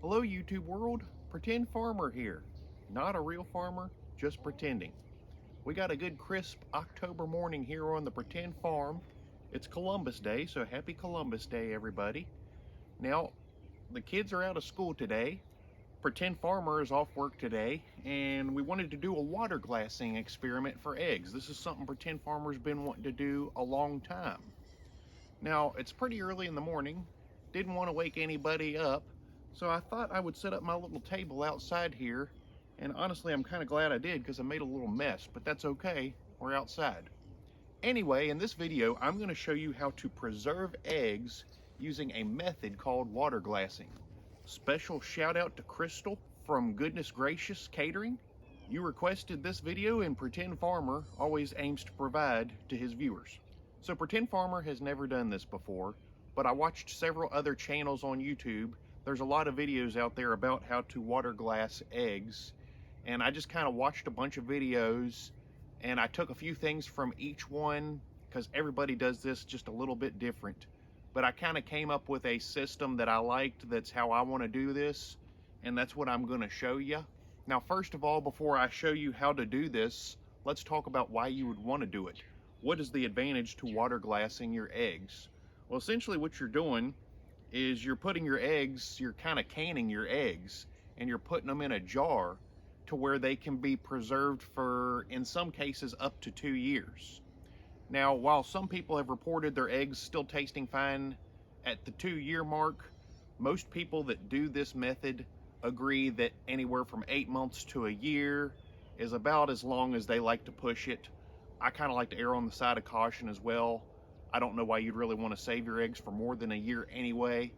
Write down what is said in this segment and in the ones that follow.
Hello YouTube world, Pretend Farmer here. Not a real farmer, just pretending. We got a good crisp October morning here on the Pretend Farm. It's Columbus Day, so happy Columbus Day everybody. Now, the kids are out of school today. Pretend Farmer is off work today, and we wanted to do a water glassing experiment for eggs. This is something Pretend Farmer's been wanting to do a long time. Now, it's pretty early in the morning, didn't want to wake anybody up, so I thought I would set up my little table outside here, and honestly I'm kind of glad I did because I made a little mess, but that's okay, we're outside. Anyway, in this video I'm going to show you how to preserve eggs using a method called water glassing. Special shout out to Crystal from Goodness Gracious Catering. You requested this video, and Pretend Farmer always aims to provide to his viewers. So Pretend Farmer has never done this before, but I watched several other channels on YouTube. There's a lot of videos out there about how to water glass eggs, and I just kind of watched a bunch of videos, and I took a few things from each one because everybody does this just a little bit different. But I kind of came up with a system that I liked, that's how I want to do this, and that's what I'm going to show you. Now, first of all, before I show you how to do this, let's talk about why you would want to do it. What is the advantage to water glassing your eggs? Well, essentially what you're doing is you're putting your eggs, you're kind of canning your eggs, and you're putting them in a jar to where they can be preserved for, in some cases, up to 2 years. Now, while some people have reported their eggs still tasting fine at the 2-year mark, most people that do this method agree that anywhere from 8 months to a year is about as long as they like to push it. I kind of like to err on the side of caution as well. I don't know why you'd really want to save your eggs for more than a year anyway,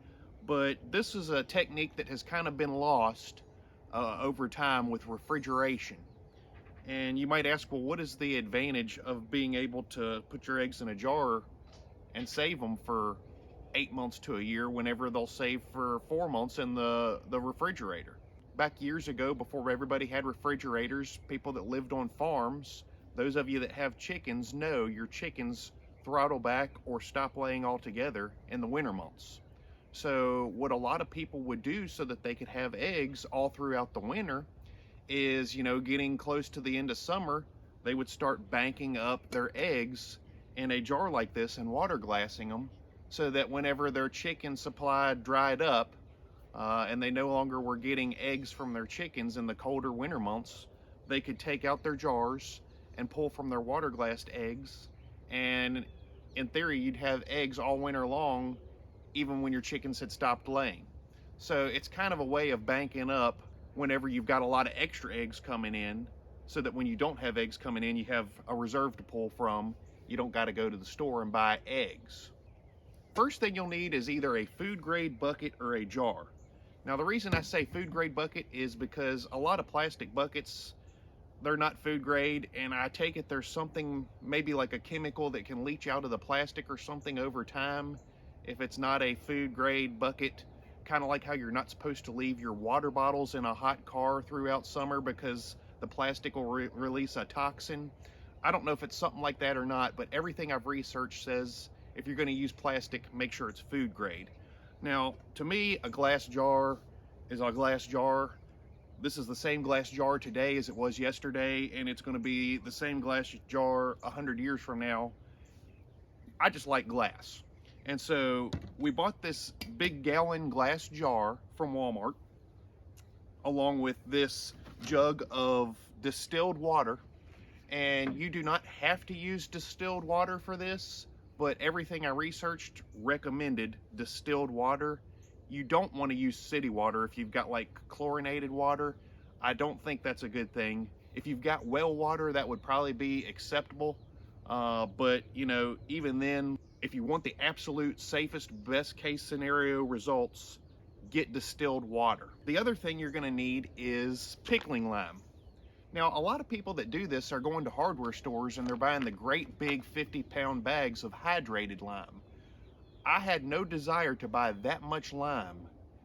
but this is a technique that has kind of been lost over time with refrigeration. And you might ask, well, what is the advantage of being able to put your eggs in a jar and save them for 8 months to a year whenever they'll save for 4 months in the refrigerator? Back years ago, before everybody had refrigerators, people that lived on farms, those of you that have chickens know your chickens throttle back or stop laying altogether in the winter months. So what a lot of people would do so that they could have eggs all throughout the winter is, getting close to the end of summer, they would start banking up their eggs in a jar like this and water glassing them, so that whenever their chicken supply dried up and they no longer were getting eggs from their chickens in the colder winter months, they could take out their jars and pull from their water glassed eggs, and in theory you'd have eggs all winter long even when your chickens had stopped laying. So it's kind of a way of banking up whenever you've got a lot of extra eggs coming in, so that when you don't have eggs coming in, you have a reserve to pull from. You don't got to go to the store and buy eggs. First thing you'll need is either a food grade bucket or a jar. Now, the reason I say food grade bucket is because a lot of plastic buckets, they're not food grade, and I take it there's something, maybe like a chemical, that can leach out of the plastic or something over time if it's not a food grade bucket. Kind of like how you're not supposed to leave your water bottles in a hot car throughout summer because the plastic will release a toxin. I don't know if it's something like that or not, but everything I've researched says if you're going to use plastic, make sure it's food grade. Now, to me, a glass jar is a glass jar. This is the same glass jar today as it was yesterday, and it's going to be the same glass jar 100 years from now. I just like glass. And so we bought this big gallon glass jar from Walmart, along with this jug of distilled water. And you do not have to use distilled water for this, but everything I researched recommended distilled water. You don't want to use city water if you've got like chlorinated water. I don't think that's a good thing. If you've got well water, that would probably be acceptable. But even then, if you want the absolute safest, best case scenario results, get distilled water. The other thing you're going to need is pickling lime. Now, a lot of people that do this are going to hardware stores and they're buying the great big 50-pound bags of hydrated lime. I had no desire to buy that much lime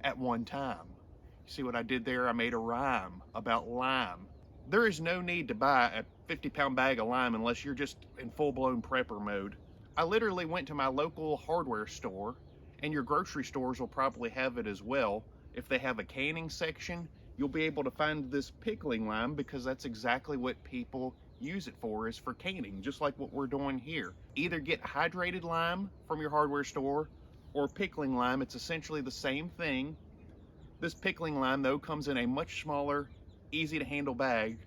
at one time. You see what I did there? I made a rhyme about lime. There is no need to buy a 50-pound bag of lime unless you're just in full-blown prepper mode. I literally went to my local hardware store, and your grocery stores will probably have it as well. If they have a canning section, you'll be able to find this pickling lime, because that's exactly what people use it for, is for canning, just like what we're doing here. Either get hydrated lime from your hardware store or pickling lime. It's essentially the same thing. This pickling lime, though, comes in a much smaller, easy to handle bag,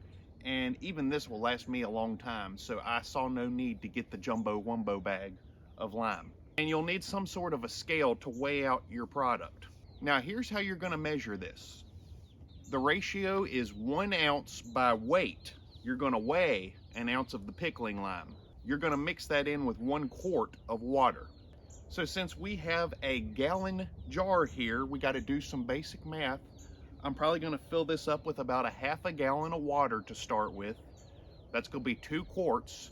and even this will last me a long time, so I saw no need to get the jumbo wumbo bag of lime. And you'll need some sort of a scale to weigh out your product. Now here's how you're going to measure this. The ratio is 1 ounce by weight. You're going to weigh an ounce of the pickling lime. You're going to mix that in with 1 quart of water. So since we have a gallon jar here, we got to do some basic math. I'm probably going to fill this up with about a half a gallon of water to start with. That's going to be 2 quarts.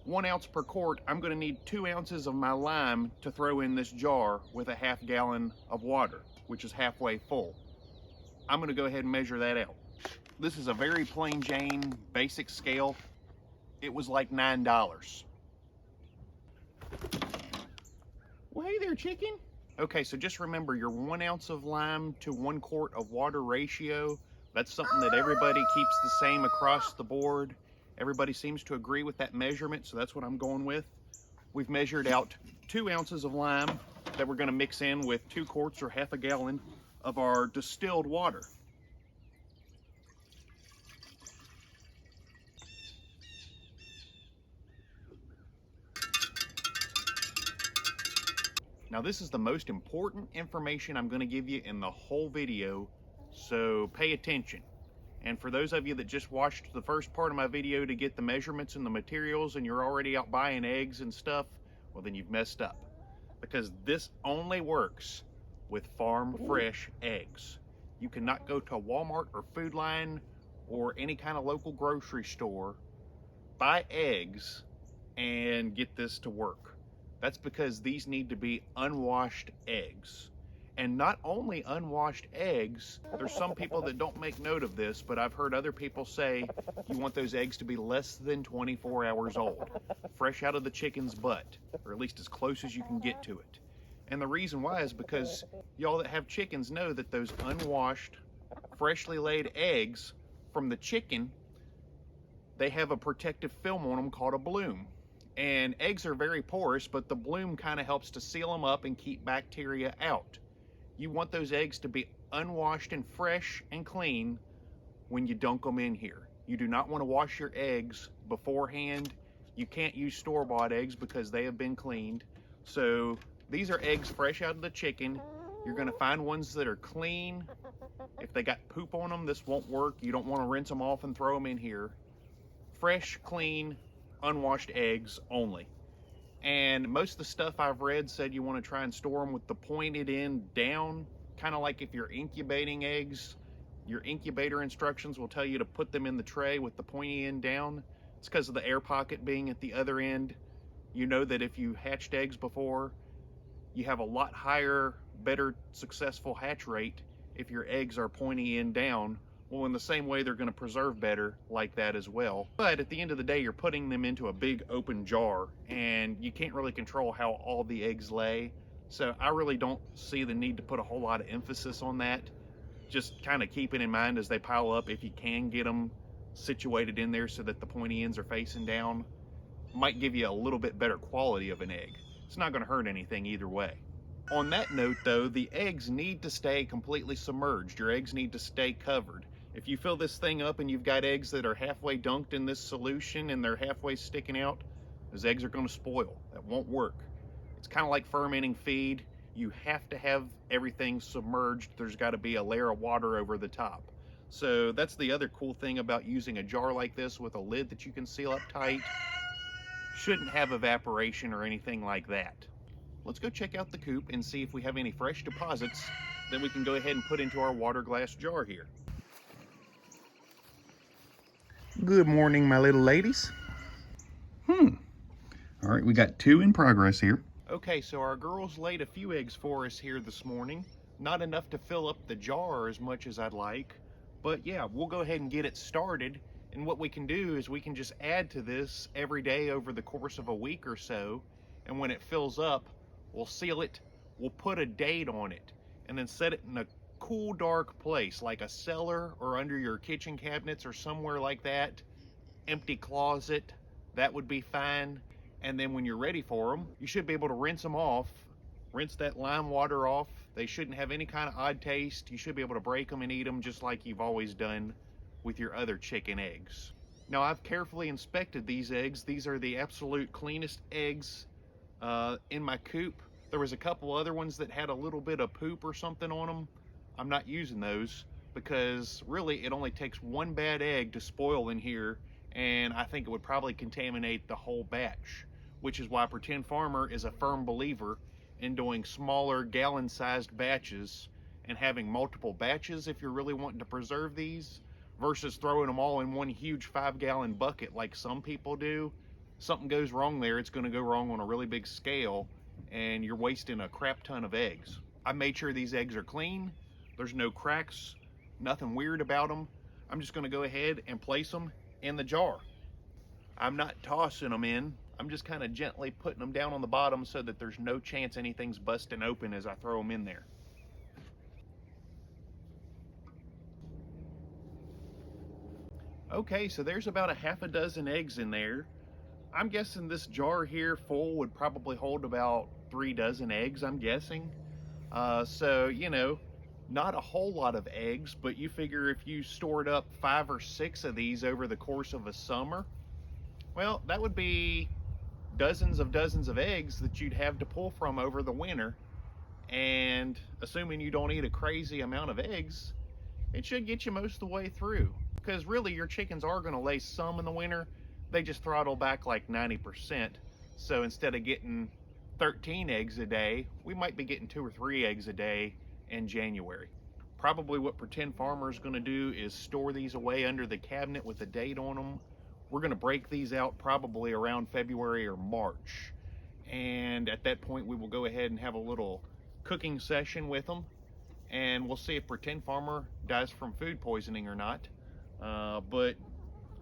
1 ounce per quart. I'm going to need 2 ounces of my lime to throw in this jar with a half gallon of water, which is halfway full. I'm going to go ahead and measure that out. This is a very plain Jane basic scale. It was like $9. Well, hey there, chicken. Okay, so just remember your 1 ounce of lime to 1 quart of water ratio. That's something that everybody keeps the same across the board. Everybody seems to agree with that measurement, so that's what I'm going with. We've measured out 2 ounces of lime that we're going to mix in with 2 quarts or half a gallon of our distilled water. Now this is the most important information I'm going to give you in the whole video, so pay attention. And for those of you that just watched the first part of my video to get the measurements and the materials and you're already out buying eggs and stuff, well then you've messed up. Because this only works with farm fresh eggs. You cannot go to Walmart or Food Lion or any kind of local grocery store, buy eggs, and get this to work. That's because these need to be unwashed eggs. And not only unwashed eggs, there's some people that don't make note of this, but I've heard other people say you want those eggs to be less than 24 hours old, fresh out of the chicken's butt, or at least as close as you can get to it. And the reason why is because y'all that have chickens know that those unwashed, freshly laid eggs from the chicken, they have a protective film on them called a bloom. And eggs are very porous, but the bloom kind of helps to seal them up and keep bacteria out. You want those eggs to be unwashed and fresh and clean when you dunk them in here. You do not want to wash your eggs beforehand. You can't use store-bought eggs because they have been cleaned. So these are eggs fresh out of the chicken. You're going to find ones that are clean. If they got poop on them, this won't work. You don't want to rinse them off and throw them in here. Fresh, clean, unwashed eggs only. And most of the stuff I've read said you want to try and store them with the pointed end down, kind of like if you're incubating eggs. Your incubator instructions will tell you to put them in the tray with the pointy end down. It's because of the air pocket being at the other end. You know that if you hatched eggs before, you have a lot higher, better successful hatch rate if your eggs are pointy end down. Well, in the same way, they're going to preserve better like that as well. But at the end of the day, you're putting them into a big open jar, and you can't really control how all the eggs lay. So I really don't see the need to put a whole lot of emphasis on that. Just kind of keep it in mind as they pile up. If you can get them situated in there so that the pointy ends are facing down, might give you a little bit better quality of an egg. It's not going to hurt anything either way. On that note, though, the eggs need to stay completely submerged. Your eggs need to stay covered. If you fill this thing up and you've got eggs that are halfway dunked in this solution and they're halfway sticking out, those eggs are going to spoil. That won't work. It's kind of like fermenting feed. You have to have everything submerged. There's got to be a layer of water over the top. So that's the other cool thing about using a jar like this with a lid that you can seal up tight. Shouldn't have evaporation or anything like that. Let's go check out the coop and see if we have any fresh deposits that we can go ahead and put into our water glass jar here. Good morning, my little ladies. All right, we got 2 in progress here. Okay, so our girls laid a few eggs for us here this morning. Not enough to fill up the jar as much as I'd like, but yeah, we'll go ahead and get it started. And what we can do is we can just add to this every day over the course of a week or so. And when it fills up, we'll seal it, we'll put a date on it, and then set it in a cool, dark place, like a cellar or under your kitchen cabinets or somewhere like that. Empty closet, that would be fine. And then when you're ready for them, you should be able to rinse them off. Rinse that lime water off. They shouldn't have any kind of odd taste. You should be able to break them and eat them just like you've always done with your other chicken eggs. Now, I've carefully inspected these eggs. These are the absolute cleanest eggs in my coop. There was a couple other ones that had a little bit of poop or something on them. I'm not using those because really it only takes one bad egg to spoil in here, and I think it would probably contaminate the whole batch, which is why Pretend Farmer is a firm believer in doing smaller gallon-sized batches and having multiple batches if you're really wanting to preserve these, versus throwing them all in one huge 5-gallon bucket like some people do. Something goes wrong there, it's going to go wrong on a really big scale, and you're wasting a crap ton of eggs. I made sure these eggs are clean. There's no cracks, nothing weird about them. I'm just going to go ahead and place them in the jar. I'm not tossing them in. I'm just kind of gently putting them down on the bottom so that there's no chance anything's busting open as I throw them in there. Okay, so there's about a half a dozen eggs in there. I'm guessing this jar here full would probably hold about 3 dozen eggs, I'm guessing. So, you know, not a whole lot of eggs, but you figure if you stored up 5 or 6 of these over the course of a summer, well, that would be dozens of eggs that you'd have to pull from over the winter. And assuming you don't eat a crazy amount of eggs, it should get you most of the way through. Because really your chickens are going to lay some in the winter, they just throttle back like 90%. So instead of getting 13 eggs a day, we might be getting 2 or 3 eggs a day in January. Probably what Pretend Farmer is going to do is store these away under the cabinet with a date on them. We're going to break these out probably around February or March. And at that point, we will go ahead and have a little cooking session with them. And we'll see if Pretend Farmer dies from food poisoning or not. But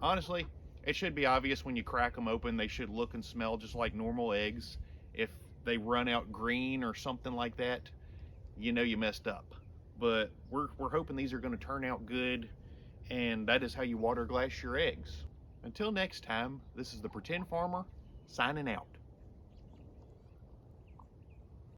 honestly, it should be obvious when you crack them open. They should look and smell just like normal eggs. If they run out green or something like that, you know you messed up. But we're hoping these are going to turn out good, and that is how you water glass your eggs. Until next time, this is the Pretend Farmer signing out.